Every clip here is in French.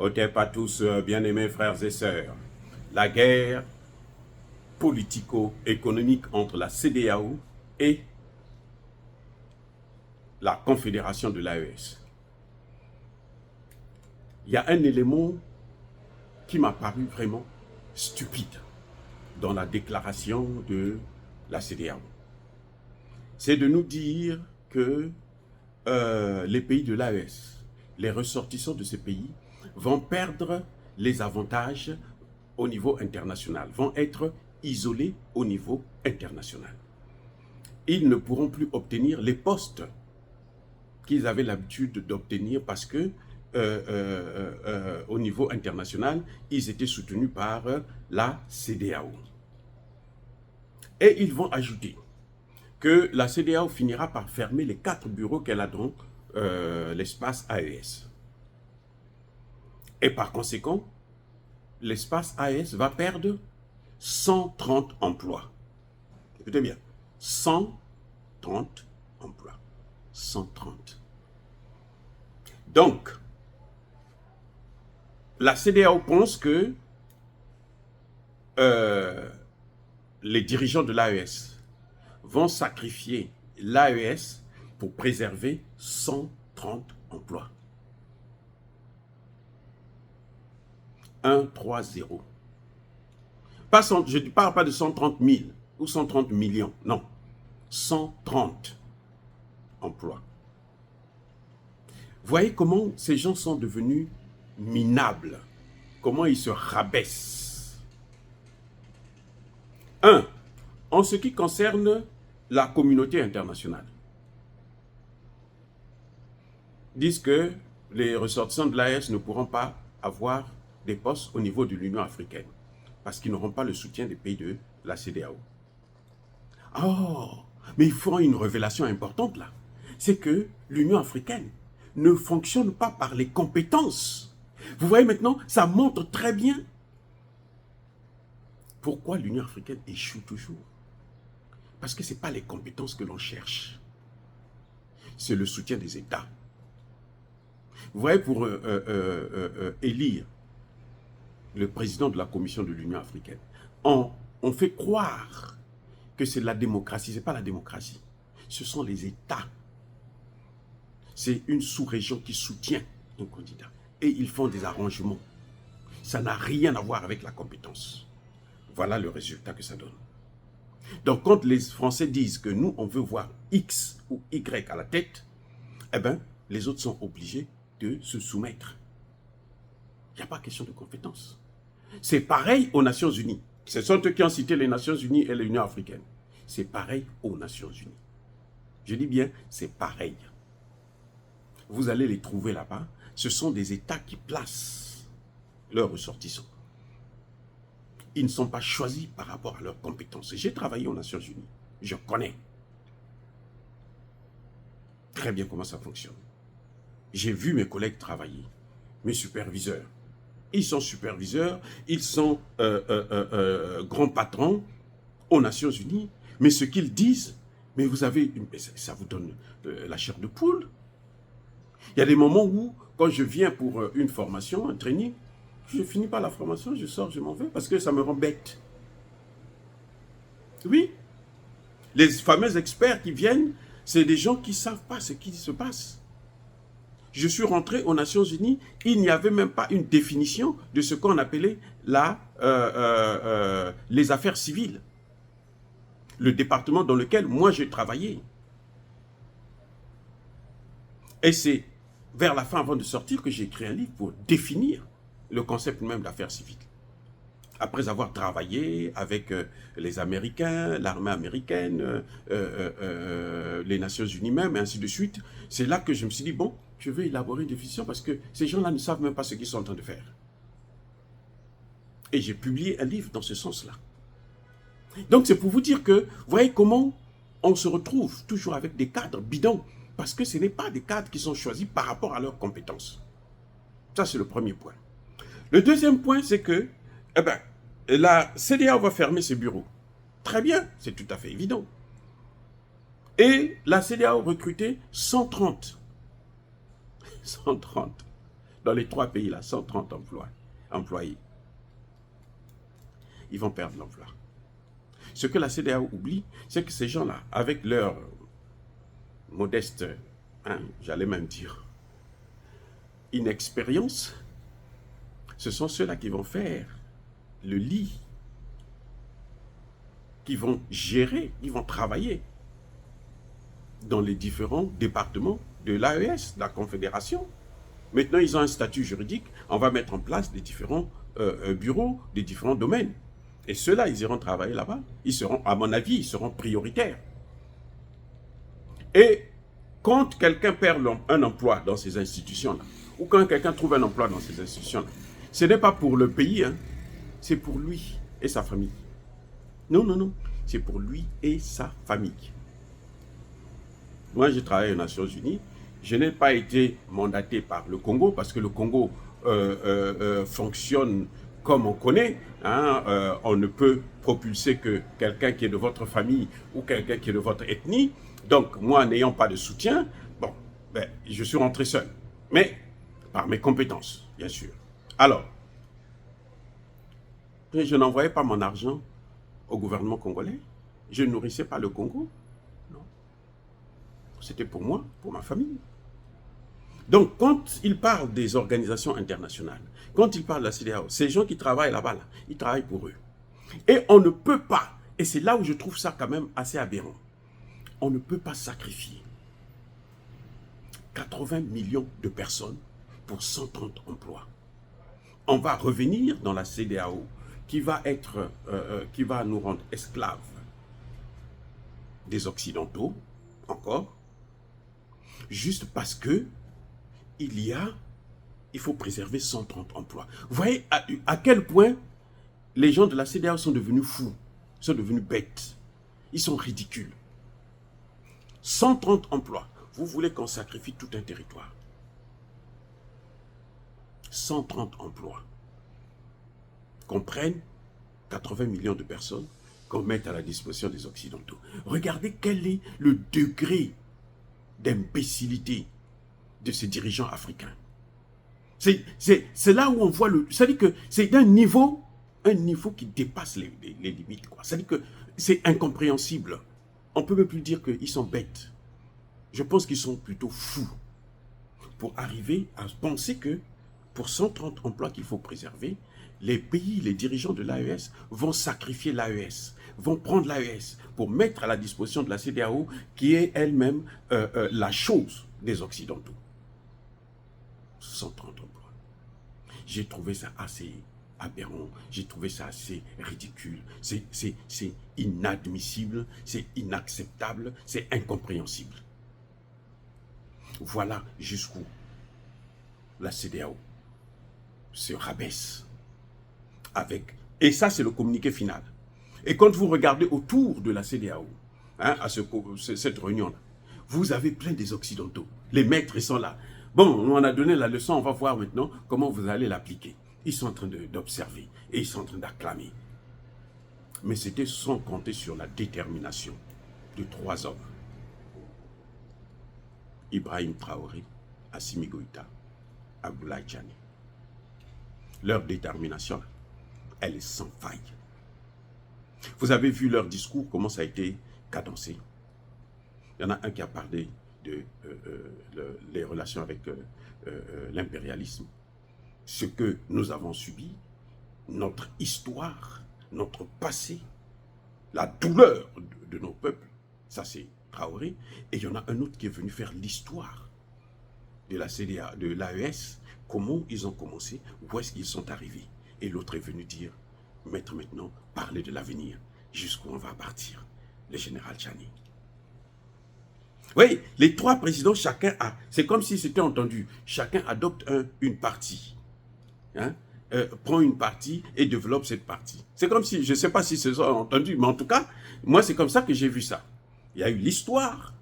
Otep à tous, bien-aimés frères et sœurs. La guerre politico-économique entre la CEDEAO et la Confédération de l'AES. Il y a un élément qui m'a paru vraiment stupide dans la déclaration de la CEDEAO. C'est de nous dire que les pays de l'AES, les ressortissants de ces pays, vont perdre les avantages au niveau international, vont être isolés au niveau international. Ils ne pourront plus obtenir les postes qu'ils avaient l'habitude d'obtenir parce que au niveau international, ils étaient soutenus par la CEDEAO. Et ils vont ajouter que la CEDEAO finira par fermer les 4 bureaux qu'elle a dans l'espace AES. Et par conséquent, l'espace AES va perdre 130 emplois. Écoutez bien, 130 emplois. 130. Donc, la CEDEAO pense que les dirigeants de l'AES vont sacrifier l'AES pour préserver 130 emplois. 1-3-0. Je ne parle pas de 130 000 ou 130 millions, non. 130 emplois. Voyez comment ces gens sont devenus minables, comment ils se rabaissent. En ce qui concerne la communauté internationale, disent que les ressortissants de l'AES ne pourront pas avoir des postes au niveau de l'Union africaine parce qu'ils n'auront pas le soutien des pays de la CEDEAO. Oh, mais il faut une révélation importante là. C'est que l'Union africaine ne fonctionne pas par les compétences. Vous voyez maintenant, ça montre très bien pourquoi l'Union africaine échoue toujours. Parce que ce n'est pas les compétences que l'on cherche. C'est le soutien des États. Vous voyez, pour élire le président de la Commission de l'Union africaine, on fait croire que c'est la démocratie. Ce n'est pas la démocratie. Ce sont les États. C'est une sous-région qui soutient un candidat. Et ils font des arrangements. Ça n'a rien à voir avec la compétence. Voilà le résultat que ça donne. Donc, quand les Français disent que nous, on veut voir X ou Y à la tête, eh bien, les autres sont obligés de se soumettre. Il n'y a pas question de compétence. C'est pareil aux Nations Unies. Ce sont eux qui ont cité les Nations Unies et l'Union africaine. C'est pareil aux Nations Unies. Je dis bien, c'est pareil. Vous allez les trouver là-bas. Ce sont des États qui placent leurs ressortissants. Ils ne sont pas choisis par rapport à leurs compétences. J'ai travaillé aux Nations Unies. Je connais très bien comment ça fonctionne. J'ai vu mes collègues travailler, mes superviseurs. Ils sont superviseurs, ils sont grands patrons aux Nations Unies. Mais ce qu'ils disent, mais vous avez, ça vous donne la chair de poule. Il y a des moments où, quand je viens pour une formation, un training, je finis pas la formation, je sors, je m'en vais, parce que ça me rend bête. Oui, les fameux experts qui viennent, c'est des gens qui ne savent pas ce qui se passe. Je suis rentré aux Nations Unies, il n'y avait même pas une définition de ce qu'on appelait les affaires civiles. Le département dans lequel moi j'ai travaillé. Et c'est vers la fin, avant de sortir, que j'ai écrit un livre pour définir le concept même d'affaires civiles. Après avoir travaillé avec les Américains, l'armée américaine, les Nations Unies même, et ainsi de suite, c'est là que je me suis dit, bon, je vais élaborer une définition parce que ces gens-là ne savent même pas ce qu'ils sont en train de faire. Et j'ai publié un livre dans ce sens-là. Donc c'est pour vous dire que, vous voyez comment on se retrouve toujours avec des cadres bidons, parce que ce n'est pas des cadres qui sont choisis par rapport à leurs compétences. Ça, c'est le premier point. Le deuxième point, c'est que la CEDEAO va fermer ses bureaux. Très bien, c'est tout à fait évident. Et la CEDEAO recrutait 130. 130. dans les 3 pays, là, 130 employés. Ils vont perdre l'emploi. Ce que la CEDEAO oublie, c'est que ces gens-là, avec leur modeste, j'allais même dire, inexpérience, ce sont ceux-là qui vont faire le lit, qui vont gérer, qui vont travailler dans les différents départements de l'AES, de la Confédération. Maintenant, ils ont un statut juridique, on va mettre en place des différents bureaux, des différents domaines. Et ceux-là, ils iront travailler là-bas. Ils seront, à mon avis, ils seront prioritaires. Et quand quelqu'un perd un emploi dans ces institutions-là, ou quand quelqu'un trouve un emploi dans ces institutions-là, ce n'est pas pour le pays, hein, c'est pour lui et sa famille. Non, non, non, c'est pour lui et sa famille. Moi, j'ai travaillé aux Nations Unies. Je n'ai pas été mandaté par le Congo parce que le Congo fonctionne comme on connaît. Hein, on ne peut propulser que quelqu'un qui est de votre famille ou quelqu'un qui est de votre ethnie. Donc, moi, n'ayant pas de soutien, bon, ben, je suis rentré seul. Mais par mes compétences, bien sûr. Alors, je n'envoyais pas mon argent au gouvernement congolais. Je ne nourrissais pas le Congo. Non. C'était pour moi, pour ma famille. Donc, quand il parle des organisations internationales, quand il parle de la CEDEAO, ces gens qui travaillent là-bas, là, ils travaillent pour eux. Et on ne peut pas, et c'est là où je trouve ça quand même assez aberrant, on ne peut pas sacrifier 80 millions de personnes pour 130 emplois. On va revenir dans la CEDEAO qui va nous rendre esclaves des Occidentaux, encore, juste parce que il faut préserver 130 emplois. Vous voyez à quel point les gens de la CEDEAO sont devenus fous, sont devenus bêtes. Ils sont ridicules. 130 emplois. Vous voulez qu'on sacrifie tout un territoire. 130 emplois. Qu'on prenne 80 millions de personnes, qu'on mette à la disposition des Occidentaux. Regardez quel est le degré d'imbécilité de ces dirigeants africains. C'est là où on voit le... C'est-à-dire que c'est d'un niveau, qui dépasse les limites. C'est-à-dire que c'est incompréhensible. On ne peut même plus dire qu'ils sont bêtes. Je pense qu'ils sont plutôt fous pour arriver à penser que pour 130 emplois qu'il faut préserver, les pays, les dirigeants de l'AES vont sacrifier l'AES, vont prendre l'AES pour mettre à la disposition de la CEDEAO qui est elle-même la chose des Occidentaux. 130 emplois. J'ai trouvé ça assez aberrant, j'ai trouvé ça assez ridicule, c'est inadmissible, c'est inacceptable, c'est incompréhensible. Voilà jusqu'où la CEDEAO se rabaisse avec... Et ça, c'est le communiqué final. Et quand vous regardez autour de la CEDEAO, hein, à cette réunion-là, vous avez plein des Occidentaux. Les maîtres, ils sont là. Bon, on a donné la leçon, on va voir maintenant comment vous allez l'appliquer. Ils sont en train d'observer et ils sont en train d'acclamer. Mais c'était sans compter sur la détermination de 3 hommes. Ibrahim Traoré, Assimi Goïta, Abdoulaye Tchani. Leur détermination, elle est sans faille. Vous avez vu leur discours, comment ça a été cadencé. Il y en a un qui a parlé de les relations avec l'impérialisme, ce que nous avons subi, notre histoire, notre passé, la douleur de nos peuples, ça c'est Traoré, et il y en a un autre qui est venu faire l'histoire de la CEDEAO, de l'AES, comment ils ont commencé, où est-ce qu'ils sont arrivés. Et l'autre est venu dire, maintenant, parler de l'avenir, jusqu'où on va partir, le général Tchani. Oui, les 3 présidents, chacun a, c'est comme si c'était entendu, chacun adopte une partie, hein, prend une partie et développe cette partie. C'est comme si, je ne sais pas si c'est ça entendu, mais en tout cas, moi c'est comme ça que j'ai vu ça. Il y a eu l'histoire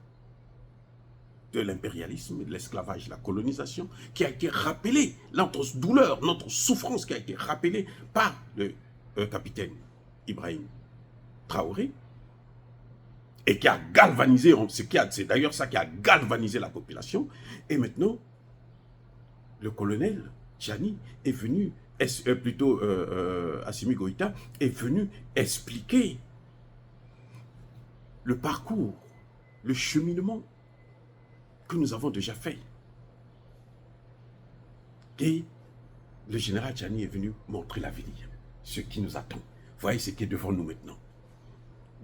de l'impérialisme, de l'esclavage, la colonisation, qui a été rappelée, notre douleur, notre souffrance qui a été rappelée par le capitaine Ibrahim Traoré, et qui a galvanisé, c'est d'ailleurs ça qui a galvanisé la population. Et maintenant, le colonel Tchani est venu, plutôt Assimi Goïta, est venu expliquer le parcours, le cheminement que nous avons déjà fait. Et le général Tchani est venu montrer l'avenir, ce qui nous attend. Voyez ce qui est devant nous maintenant.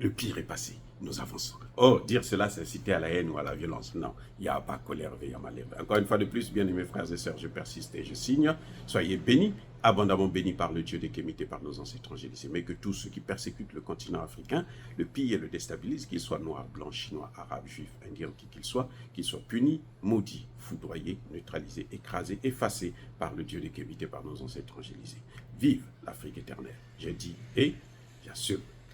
Le pire est passé, nous avançons. Oh, dire cela, c'est inciter à la haine ou à la violence. Non, il n'y a pas colère, veille à ma lèvre. Encore une fois de plus, bien aimés frères et sœurs, je persiste et je signe. Soyez bénis, abondamment bénis par le Dieu des Kémités, par nos ancêtres angélisés. Mais que tous ceux qui persécutent le continent africain, le pillent et le déstabilisent, qu'ils soient noirs, blancs, chinois, arabes, juifs, indiens, qui qu'ils soient punis, maudits, foudroyés, neutralisés, écrasés, effacés par le Dieu des Kémités, par nos ancêtres angélisés. Vive l'Afrique éternelle. J'ai dit et bien sûr.